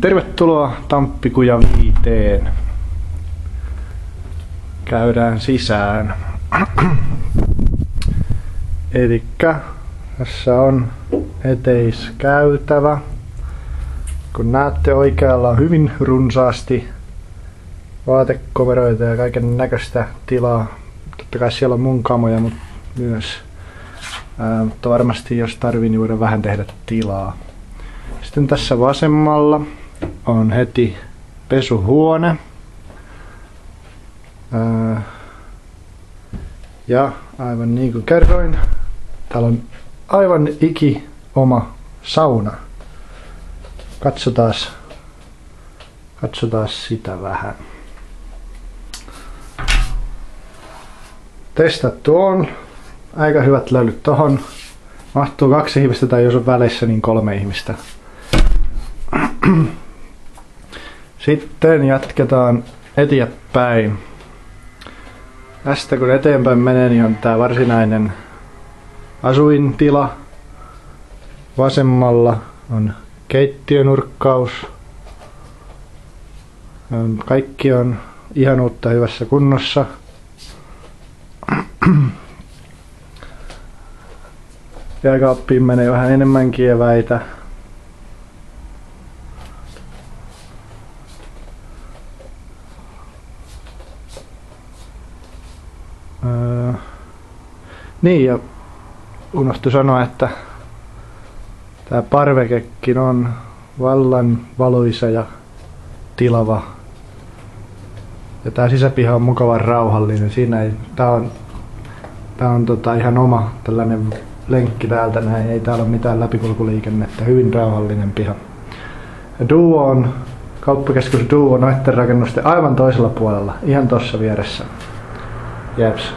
Tervetuloa Tamppikuja 5. Käydään sisään. Elikkä tässä on eteiskäytävä. Kun näette, oikealla on hyvin runsaasti vaatekomeroita ja kaiken näköistä tilaa. Totta kai siellä on mun kamoja, mutta myös. Mutta varmasti jos tarvii, niin voidaan vähän tehdä tilaa. Sitten tässä vasemmalla on heti pesuhuone. Ja aivan niin kuin kerroin, täällä on aivan oma sauna. Katsotaan sitä vähän. Testattu on. Aika hyvät löylyt tohon. Mahtuu 2 ihmistä tai jos on väleissä niin 3 ihmistä. Sitten jatketaan eteenpäin. Tästä kun eteenpäin menee, niin on tää varsinainen asuintila. Vasemmalla on keittiönurkkaus. Kaikki on ihan uutta hyvässä kunnossa. Jääkaappiin menee vähän enemmänkin eväitä. Niin, ja unohtui sanoa, että tää parvekekin on vallan valoisa ja tilava. Ja tää sisäpiha on mukavan rauhallinen. Siinä ei, tää on ihan oma tällainen lenkki täältä näin. Ei täällä ole mitään läpikulkuliikennettä. Hyvin rauhallinen piha. Ja Duo on, kauppakeskus Duo noitten rakennusten aivan toisella puolella. Ihan tossa vieressä. Jeps.